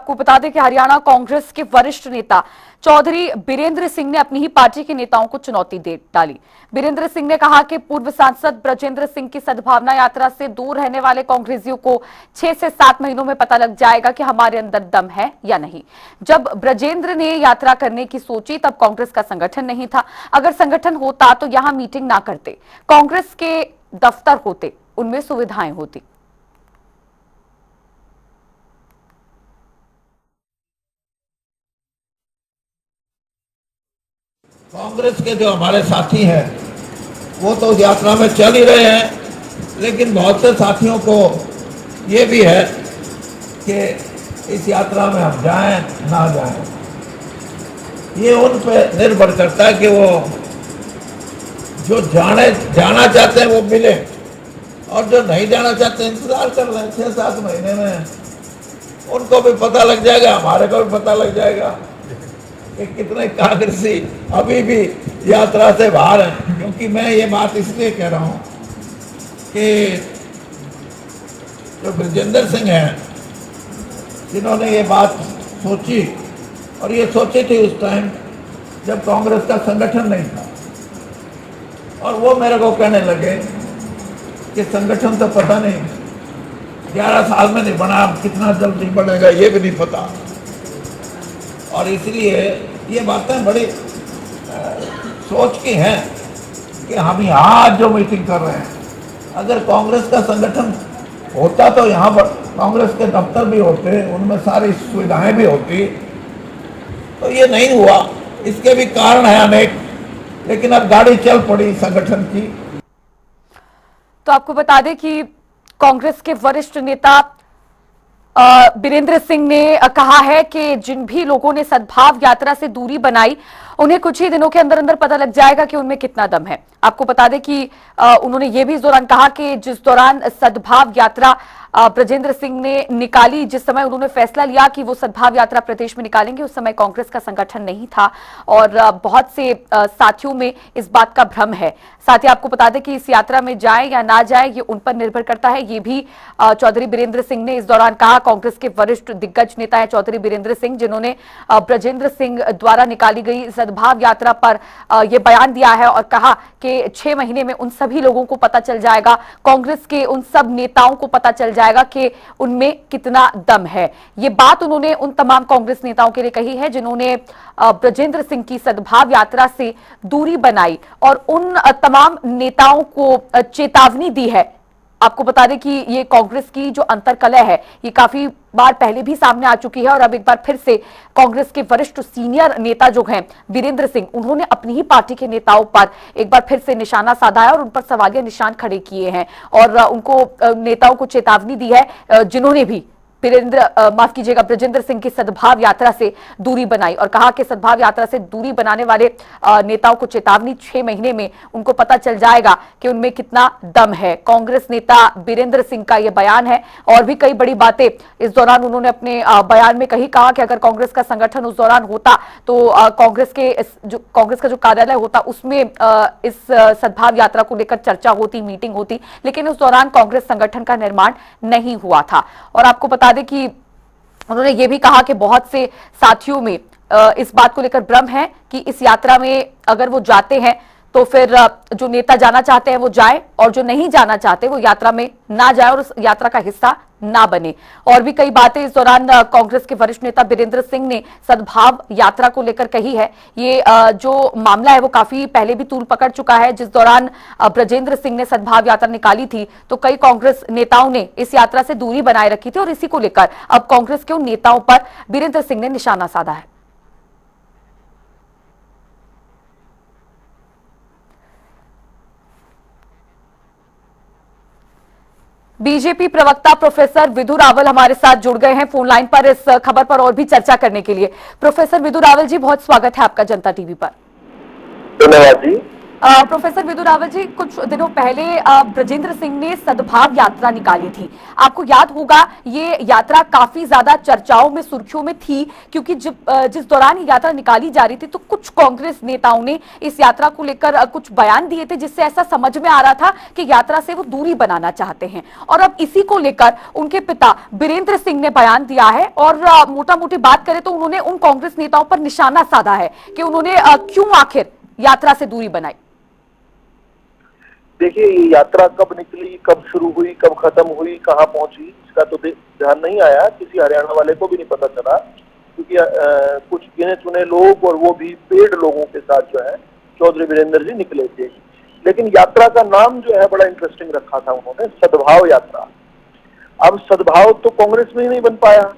आपको बता दें कि हरियाणा कांग्रेस के वरिष्ठ नेता चौधरी बीरेंद्र सिंह ने अपनी ही पार्टी के नेताओं को चुनौती दे डाली। बीरेंद्र सिंह ने कहा कि पूर्व सांसद ब्रजेंद्र सिंह की सद्भावना यात्रा से दूर रहने वाले कांग्रेसियों को 6 से 7 महीनों में पता लग जाएगा कि हमारे अंदर दम है या नहीं। जब ब्रजेंद्र ने यात्रा करने की सोची तब कांग्रेस का संगठन नहीं था। अगर संगठन होता तो यहां मीटिंग ना करते, कांग्रेस के दफ्तर होते, उनमें सुविधाएं होती। कांग्रेस के जो हमारे साथी हैं वो तो यात्रा में चल ही रहे हैं, लेकिन बहुत से साथियों को ये भी है कि इस यात्रा में हम जाएं ना जाएं, ये उन पे निर्भर करता है कि वो जो जाना चाहते हैं वो मिले, और जो नहीं जाना चाहते इंतजार कर रहे हैं 6-7 महीने में उनको भी पता लग जाएगा, हमारे को भी पता लग जाएगा कि कितने कांग्रेसी अभी भी यात्रा से बाहर हैं। क्योंकि मैं ये बात इसलिए कह रहा हूँ कि जो ब्रजेंद्र सिंह हैं, जिन्होंने ये बात सोची, और ये सोची थी उस टाइम जब कांग्रेस का संगठन नहीं था, और वो मेरे को कहने लगे कि संगठन तो पता नहीं, 11 साल में नहीं बना, अब कितना जल्दी बनेगा ये भी नहीं पता। और इसलिए ये बातें बड़ी सोच की हैं कि हम यहाँ जो मीटिंग कर रहे हैं, अगर कांग्रेस का संगठन होता तो यहाँ पर कांग्रेस के दफ्तर भी होते, उनमें सारी सुविधाएं भी होती, तो ये नहीं हुआ। इसके भी कारण है अनेक, लेकिन अब गाड़ी चल पड़ी संगठन की। तो आपको बता दें कि कांग्रेस के वरिष्ठ नेता बीरेंद्र सिंह ने कहा है कि जिन भी लोगों ने सद्भाव यात्रा से दूरी बनाई, उन्हें कुछ ही दिनों के अंदर अंदर पता लग जाएगा कि उनमें कितना दम है। आपको बता दें कि उन्होंने ये भी इस दौरान कहा कि जिस दौरान सद्भाव यात्रा ब्रजेंद्र सिंह ने निकाली, जिस समय उन्होंने फैसला लिया कि वो सद्भाव यात्रा प्रदेश में निकालेंगे, उस समय कांग्रेस का संगठन नहीं था, और बहुत से साथियों में इस बात का भ्रम है। साथ ही आपको बता दें कि इस यात्रा में जाए या ना जाए ये उन पर निर्भर करता है। ये भी चौधरी बीरेंद्र सिंह ने इस दौरान कहा। कांग्रेस के वरिष्ठ दिग्गज नेता है चौधरी बीरेंद्र सिंह, जिन्होंने ब्रजेंद्र सिंह द्वारा निकाली गई सद्भाव यात्रा पर यह बयान दिया है और कहा कि 6 महीने में उन सभी लोगों को पता चल जाएगा, कांग्रेस के उन सब नेताओं को पता चल जाएगा कि उनमें कितना दम है। ये बात उन्होंने उन तमाम कांग्रेस नेताओं के लिए कही है जिन्होंने ब्रजेंद्र सिंह की सद्भाव यात्रा से दूरी बनाई, और उन तमाम नेताओं को चेतावनी दी है। आपको बता दें कि ये कांग्रेस की जो अंतर्कलह है ये काफी बार पहले भी सामने आ चुकी है, और अब एक बार फिर से कांग्रेस के वरिष्ठ सीनियर नेता जो हैं बीरेंद्र सिंह, उन्होंने अपनी ही पार्टी के नेताओं पर एक बार फिर से निशाना साधा है और उन पर सवालिया निशान खड़े किए हैं, और उनको नेताओं को चेतावनी दी है जिन्होंने भी ब्रजेंद्र सिंह की सद्भाव यात्रा से दूरी बनाई, और कहा कि सद्भाव यात्रा से दूरी बनाने वाले नेताओं को चेतावनी, 6 महीने में उनको पता चल जाएगा कि उनमें कितना दम है। कांग्रेस नेता बीरेंद्र सिंह का यह बयान है, और भी कई बड़ी बातें इस दौरान उन्होंने अपने बयान में कही। कहा कि अगर कांग्रेस का संगठन उस दौरान होता तो कांग्रेस का जो कार्यालय होता उसमें इस सद्भाव यात्रा को लेकर चर्चा होती, मीटिंग होती, लेकिन उस दौरान कांग्रेस संगठन का निर्माण नहीं हुआ था। और आपको बता दें कि उन्होंने ये भी कहा कि बहुत से साथियों में इस बात को लेकर भ्रम है कि इस यात्रा में अगर वो जाते हैं तो फिर जो नेता जाना चाहते हैं वो जाए, और जो नहीं जाना चाहते वो यात्रा में ना जाए और उस यात्रा का हिस्सा ना बने। और भी कई बातें इस दौरान कांग्रेस के वरिष्ठ नेता बीरेंद्र सिंह ने सद्भाव यात्रा को लेकर कही है। ये जो मामला है वो काफी पहले भी तूल पकड़ चुका है। जिस दौरान ब्रजेंद्र सिंह ने सद्भाव यात्रा निकाली थी तो कई कांग्रेस नेताओं ने इस यात्रा से दूरी बनाए रखी थी, और इसी को लेकर अब कांग्रेस के उन नेताओं पर बीरेंद्र सिंह ने निशाना साधा है। बीजेपी प्रवक्ता प्रोफेसर विधु रावल हमारे साथ जुड़ गए हैं फोन लाइन पर इस खबर पर और भी चर्चा करने के लिए। प्रोफेसर विधु रावल जी, बहुत स्वागत है आपका जनता टीवी पर। धन्यवाद जी। प्रोफेसर विदु रावल जी, कुछ दिनों पहले ब्रजेंद्र सिंह ने सद्भाव यात्रा निकाली थी। आपको याद होगा, ये यात्रा काफी ज्यादा चर्चाओं में, सुर्खियों में थी, क्योंकि जिस दौरान ये यात्रा निकाली जा रही थी तो कुछ कांग्रेस नेताओं ने इस यात्रा को लेकर कुछ बयान दिए थे, जिससे ऐसा समझ में आ रहा था कि यात्रा से वो दूरी बनाना चाहते हैं। और अब इसी को लेकर उनके पिता बीरेंद्र सिंह ने बयान दिया है और मोटा मोटी बात करें तो उन्होंने उन कांग्रेस नेताओं पर निशाना साधा है कि उन्होंने क्यों आखिर यात्रा से दूरी बनाई। देखिए, ये यात्रा कब निकली, कब शुरू हुई, कब खत्म हुई, कहाँ पहुंची, इसका तो ध्यान नहीं आया। किसी हरियाणा वाले को भी नहीं पता चला, क्योंकि कुछ गिने चुने लोग, और वो भी पेड लोगों के साथ जो है चौधरी बीरेंद्र जी निकले थे। लेकिन यात्रा का नाम जो है बड़ा इंटरेस्टिंग रखा था उन्होंने, सद्भाव यात्रा। अब सद्भाव तो कांग्रेस में ही नहीं बन पाया।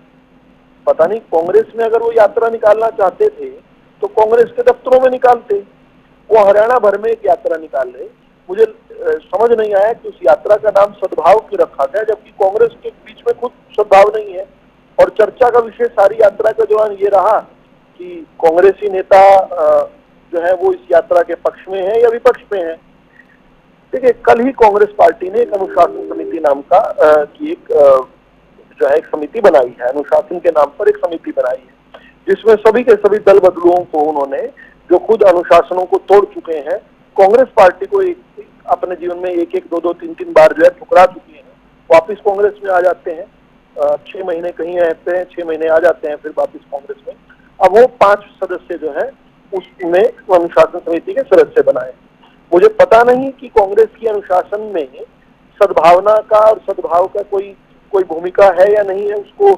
पता नहीं, कांग्रेस में अगर वो यात्रा निकालना चाहते थे तो कांग्रेस के दफ्तरों में निकालते, वो हरियाणा भर में एक यात्रा निकाल रहे। मुझे समझ नहीं आया कि उस यात्रा का नाम सद्भाव क्यों रखा गया, जबकि कांग्रेस के बीच में खुद सद्भाव नहीं है। और चर्चा का विषय सारी यात्रा के दौरान ये रहा कि कांग्रेसी नेता जो है वो इस यात्रा के पक्ष में है या विपक्ष में है। देखिए, कल ही कांग्रेस पार्टी ने एक अनुशासन समिति नाम का की एक जो है एक समिति बनाई है, अनुशासन के नाम पर एक समिति बनाई है, जिसमें सभी के सभी दल बदलुओं को उन्होंने, जो खुद अनुशासनों को तोड़ चुके हैं, कांग्रेस पार्टी को अपने जीवन में एक एक दो दो तीन तीन बार जो है ठुकरा चुके हैं, वापिस कांग्रेस में आ जाते हैं। 6 महीने कहीं रहते हैं, 6 महीने आ जाते हैं, फिर वापिस कांग्रेस में। अब वो 5 सदस्य जो है उसमें अनुशासन समिति के सदस्य बनाए। मुझे पता नहीं कि कांग्रेस की अनुशासन में सद्भावना का और सद्भाव का कोई भूमिका है या नहीं है। उसको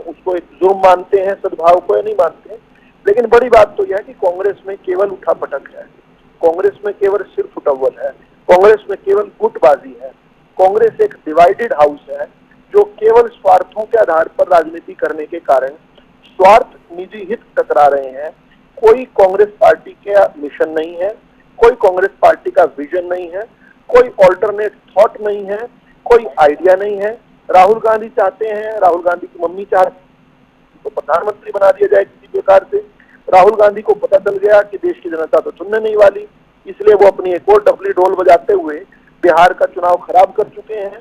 उसको एक जुर्म मानते हैं सद्भाव को या नहीं मानते हैं। लेकिन बड़ी बात तो यह है कि कांग्रेस में केवल उठापटक है, कांग्रेस में केवल सिर फुटअव्वल है, कांग्रेस में केवल गुटबाजी है। कांग्रेस एक डिवाइडेड हाउस है, जो केवल स्वार्थों के आधार पर राजनीति करने के कारण स्वार्थ, निजी हित टकरा रहे हैं। कोई कांग्रेस पार्टी का मिशन नहीं है, कोई कांग्रेस पार्टी का विजन नहीं है, कोई ऑल्टरनेट थॉट नहीं है, कोई आइडिया नहीं है। राहुल गांधी चाहते हैं, राहुल गांधी की मम्मी चाहती तो प्रधानमंत्री बना दिया जाए किसी प्रकार से। राहुल गांधी को पता चल गया कि देश की जनता तो सुनने नहीं वाली, इसलिए वो अपनी एक और डफली ढोल बजाते हुए बिहार का चुनाव खराब कर चुके हैं।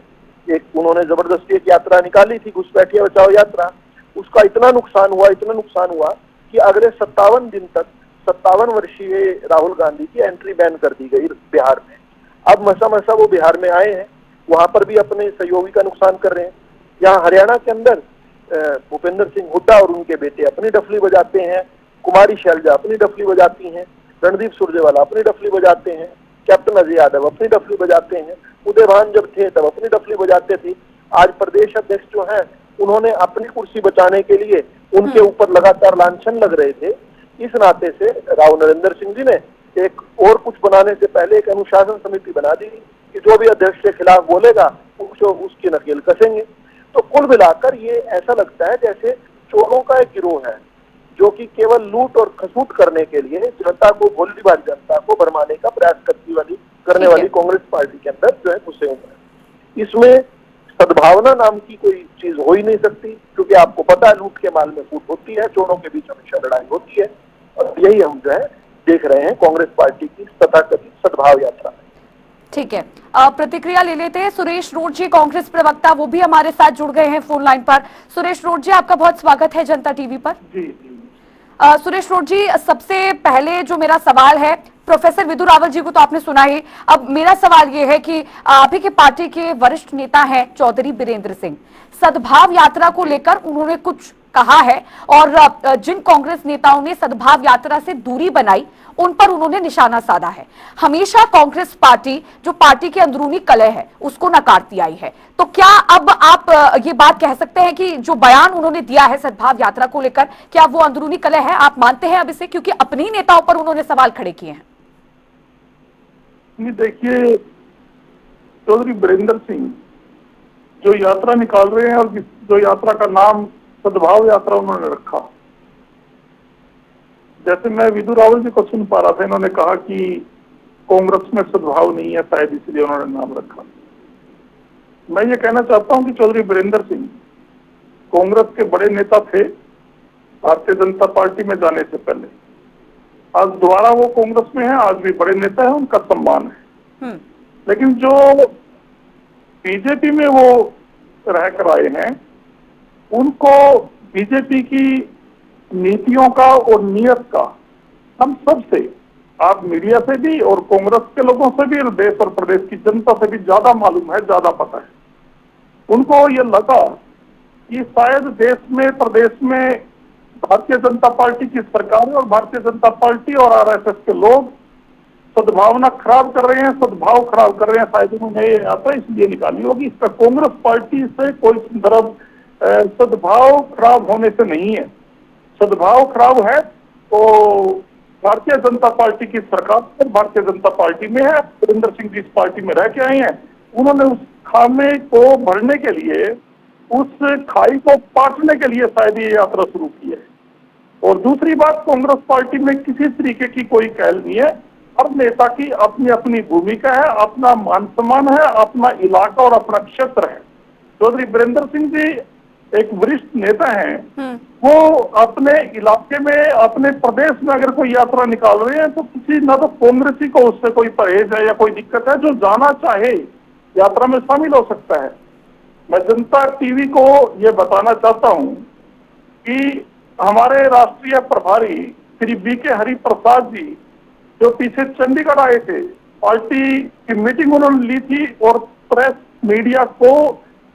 एक उन्होंने जबरदस्ती एक यात्रा निकाली थी, घुसपैठिया बचाओ यात्रा। उसका इतना नुकसान हुआ कि अगले 57 दिन तक 57 वर्षीय राहुल गांधी की एंट्री बैन कर दी गई बिहार में। अब मसा वो बिहार में आए हैं, वहां पर भी अपने सहयोगी का नुकसान कर रहे हैं। यहाँ हरियाणा के अंदर भूपेंद्र सिंह हुड्डा और उनके बेटे अपनी डफली बजाते हैं, कुमारी शैलजा अपनी डफली बजाती हैं, रणदीप सुरजेवाला अपनी डफली बजाते हैं, कैप्टन अजय यादव अपनी डफली बजाते हैं, उदय भान जब थे तब अपनी डफली बजाते थे। आज प्रदेश अध्यक्ष जो हैं, उन्होंने अपनी कुर्सी बचाने के लिए उनके ऊपर लगातार लांछन लग रहे थे। इस नाते से राव नरेंद्र सिंह जी ने एक और कुछ बनाने से पहले एक अनुशासन समिति बना दी कि जो भी अध्यक्ष के खिलाफ बोलेगा उसकी नकेल कसेंगे। तो कुल मिलाकर ये ऐसा लगता है जैसे चोरों का एक गिरोह है, जो कि केवल लूट और खसूट करने के लिए जनता को, भोली भाली जनता को भरमाने का प्रयास करने वाली कांग्रेस पार्टी के अंदर जो है घुसे हुए हैं। इसमें सद्भावना नाम की कोई चीज हो ही नहीं सकती, क्योंकि आपको पता है लूट के माल में फूट होती है, चोरों के बीच हमेशा लड़ाई होती है। और यही हम जो है देख रहे हैं कांग्रेस पार्टी की तथाकथित सद्भाव यात्रा। ठीक है, प्रतिक्रिया ले लेते हैं। सुरेश रोड जी, कांग्रेस प्रवक्ता, वो भी हमारे साथ जुड़ गए हैं फोन लाइन पर। सुरेश रोड जी, आपका बहुत स्वागत है जनता टीवी पर। जी। सुरेश रोड जी, सबसे पहले जो मेरा सवाल है, प्रोफेसर विदु रावल जी को तो आपने सुना ही। अब मेरा सवाल ये है कि आप ही के पार्टी के वरिष्ठ नेता हैं चौधरी बीरेंद्र सिंह, सद्भाव यात्रा को लेकर उन्होंने कुछ कहा है और जिन कांग्रेस नेताओं ने सद्भाव यात्रा से दूरी बनाई उन पर उन्होंने निशाना साधा है। हमेशा कांग्रेस पार्टी, जो पार्टी की अंदरूनी कलह है, उसको नकारती आई है। तो क्या अब आप ये बात कह सकते हैं कि जो बयान उन्होंने दिया है सद्भाव यात्रा को लेकर, क्या वो अंदरूनी कलह है? आप मानते हैं अब इसे, क्योंकि अपने ही नेताओं पर उन्होंने सवाल खड़े किए हैं। देखिए, चौधरी बीरेंद्र सिंह जो यात्रा निकाल रहे हैं और जो यात्रा का नाम सद्भाव यात्रा उन्होंने रखा, जैसे मैं विदु रावल जी को सुन पा रहा था, इन्होंने कहा कि कांग्रेस में सद्भाव नहीं है, शायद इसलिए उन्होंने नाम रखा। मैं ये कहना चाहता हूं कि चौधरी बीरेंद्र सिंह कांग्रेस के बड़े नेता थे भारतीय जनता पार्टी में जाने से पहले। आज दोबारा वो कांग्रेस में है, आज भी बड़े नेता है, उनका सम्मान है। हम्म। लेकिन जो बीजेपी में वो रह कर आए हैं, उनको बीजेपी की नीतियों का और नियत का हम सब से, आप मीडिया से भी और कांग्रेस के लोगों से भी और देश और प्रदेश की जनता से भी ज्यादा मालूम है, ज्यादा पता है। उनको ये लगा कि शायद देश में, प्रदेश में भारतीय जनता पार्टी की सरकार और भारतीय जनता पार्टी और आरएसएस के लोग सद्भावना खराब कर रहे हैं, सद्भाव खराब कर रहे हैं। शायद उन्होंने ये यात्रा इसलिए निकाली होगी। इसका कांग्रेस पार्टी से कोई संदर्भ सद्भाव खराब होने से नहीं है। सद्भाव खराब है तो भारतीय जनता पार्टी की सरकार और भारतीय जनता पार्टी में है। वीरेंद्र सिंह जी इस पार्टी में रह के आए हैं, उन्होंने उस खामे को भरने के लिए, उस खाई को पाटने के लिए शायद ये यात्रा शुरू की है। और दूसरी बात, कांग्रेस पार्टी में किसी तरीके की कोई कहल नहीं है। हर नेता की अपनी अपनी भूमिका है, अपना मान सम्मान है, अपना इलाका और अपना क्षेत्र है। चौधरी वीरेंद्र सिंह जी एक वरिष्ठ नेता हैं, वो अपने इलाके में, अपने प्रदेश में अगर कोई यात्रा निकाल रहे हैं तो किसी ना तो कांग्रेसी को उससे कोई परहेज है या कोई दिक्कत है, जो जाना चाहे यात्रा में शामिल हो सकता है। मैं जनता टीवी को ये बताना चाहता हूं कि हमारे राष्ट्रीय प्रभारी श्री बीके हरिप्रसाद जी जो पीछे चंडीगढ़ आए थे, पार्टी की मीटिंग उन्होंने ली थी और प्रेस मीडिया को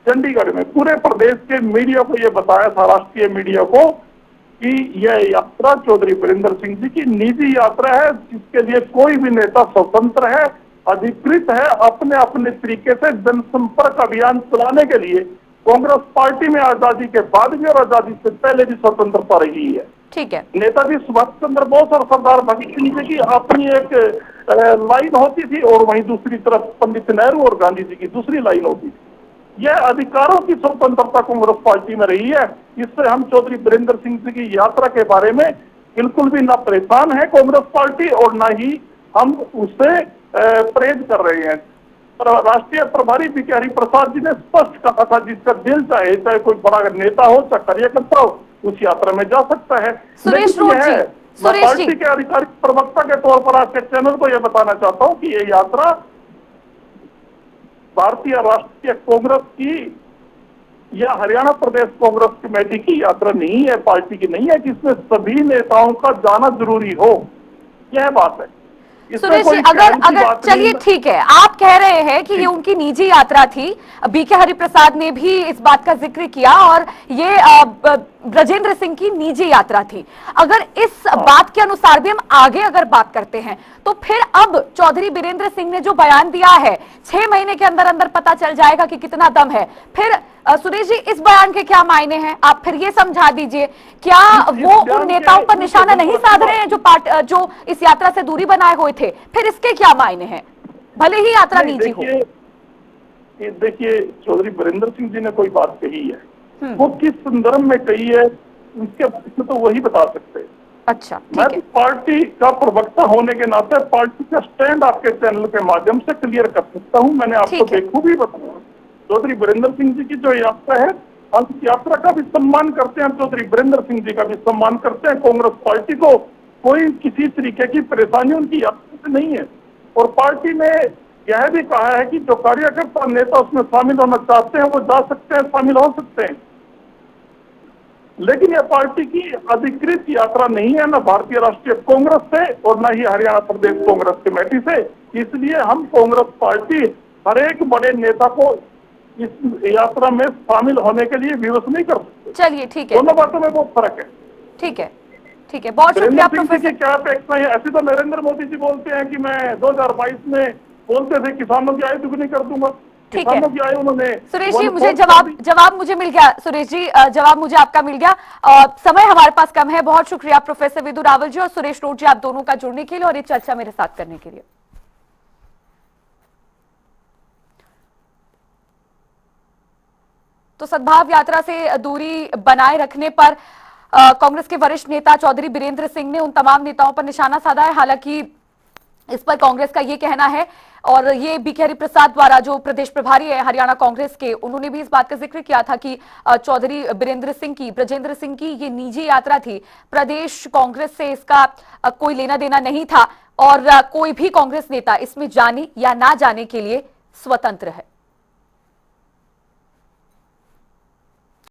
चंडीगढ़ में, पूरे प्रदेश के मीडिया को ये बताया था, राष्ट्रीय मीडिया को, कि यह यात्रा चौधरी वीरेंद्र सिंह जी की निजी यात्रा है, जिसके लिए कोई भी नेता स्वतंत्र है, अधिकृत है अपने अपने तरीके से जनसंपर्क अभियान चलाने के लिए। कांग्रेस पार्टी में आजादी के बाद भी और आजादी से पहले भी स्वतंत्रता रही है। ठीक है। नेताजी सुभाष चंद्र बोस और सरदार भगत सिंह जी की अपनी एक लाइन होती थी और वहीं दूसरी तरफ पंडित नेहरू और गांधी जी की दूसरी लाइन होती थी। यह अधिकारों की स्वतंत्रता कांग्रेस पार्टी में रही है। इससे हम चौधरी वीरेंद्र सिंह जी की यात्रा के बारे में बिल्कुल भी ना परेशान है कांग्रेस पार्टी और ना ही हम उससे परहेज कर रहे हैं। राष्ट्रीय प्रभारी बीके हरिप्रसाद जी ने स्पष्ट कहा था, जिसका दिल चाहे, चाहे कोई बड़ा नेता हो, चाहे कार्यकर्ता हो, उस यात्रा में जा सकता है। सुरेश रोड जी, मैं पार्टी के आधिकारिक प्रवक्ता के तौर पर आपके चैनल को यह बताना चाहता हूं कि ये यात्रा भारतीय राष्ट्रीय कांग्रेस की या हरियाणा प्रदेश कांग्रेस कमेटी की यात्रा नहीं है, पार्टी की नहीं है, जिसमें सभी नेताओं का जाना जरूरी हो। यह बात है। सुरेश जी, अगर चलिए ठीक है, आप कह रहे हैं कि ये उनकी निजी यात्रा थी, बीके हरिप्रसाद ने भी इस बात का जिक्र किया, और ये ब्रजेंद्र सिंह की निजी यात्रा थी। अगर इस बात के अनुसार भी हम आगे अगर बात करते हैं तो फिर अब चौधरी वीरेंद्र सिंह ने जो बयान दिया है, 6 महीने के अंदर अंदर पता चल जाएगा कि कितना दम है। फिर सुरेश जी, इस बयान के क्या मायने हैं, आप फिर ये समझा दीजिए। क्या वो उन नेताओं पर निशाना नहीं साध रहे हैं जो इस यात्रा से दूरी बनाए हुए थे? फिर इसके क्या मायने हैं, भले ही यात्रा निजी हो? देखिए, चौधरी वीरेंद्र सिंह जी ने कोई बात कही है, वो किस संदर्भ में कही है, उसके बारे तो वही बता सकते हैं। अच्छा, मैं पार्टी का प्रवक्ता होने के नाते पार्टी का स्टैंड आपके चैनल के माध्यम से क्लियर कर सकता हूं। मैंने आपको बेखूबी बताया, चौधरी वीरेंद्र सिंह जी की जो यात्रा है, हम इस यात्रा का भी सम्मान करते हैं, चौधरी वीरेंद्र सिंह जी का भी सम्मान करते हैं। कांग्रेस पार्टी को कोई किसी तरीके की परेशानी उनकी यात्रा से नहीं है। और पार्टी ने यह भी कहा है कि जो कार्यकर्ता नेता उसमें शामिल होना चाहते हैं वो जा सकते हैं, शामिल हो सकते हैं। लेकिन यह पार्टी की अधिकृत यात्रा नहीं है, ना भारतीय राष्ट्रीय कांग्रेस से और ना ही हरियाणा प्रदेश कांग्रेस कमेटी से। इसलिए हम कांग्रेस पार्टी हर एक बड़े नेता को इस यात्रा में शामिल होने के लिए विवश नहीं कर सकते। चलिए ठीक है, दोनों बातों में बहुत फर्क है। ठीक है, ठीक है, बहुत शुक्रिया प्रोफेसर। क्या अपेक्षा है? ऐसे तो नरेंद्र मोदी जी बोलते हैं कि मैं 2022 में बोलते थे किसानों की आय दुगनी कर दूंगा, किसानों की आय उन्होंने। सुरेश जी, मुझे जवाब मुझे मिल गया। सुरेश जी, जवाब मुझे आपका मिल गया। समय हमारे पास कम है। बहुत शुक्रिया प्रोफेसर विदु रावल जी और सुरेश रोड जी, आप दोनों का जुड़ने के लिए और ये चर्चा मेरे साथ करने के लिए। तो सद्भाव यात्रा से दूरी बनाए रखने पर कांग्रेस के वरिष्ठ नेता चौधरी वीरेंद्र सिंह ने उन तमाम नेताओं पर निशाना साधा है। हालांकि इस पर कांग्रेस का ये कहना है, और ये बीके हरिप्रसाद द्वारा, जो प्रदेश प्रभारी है हरियाणा कांग्रेस के, उन्होंने भी इस बात का जिक्र किया था कि चौधरी ब्रजेंद्र सिंह की ये निजी यात्रा थी, प्रदेश कांग्रेस से इसका कोई लेना देना नहीं था, और कोई भी कांग्रेस नेता इसमें जाने या ना जाने के लिए स्वतंत्र है।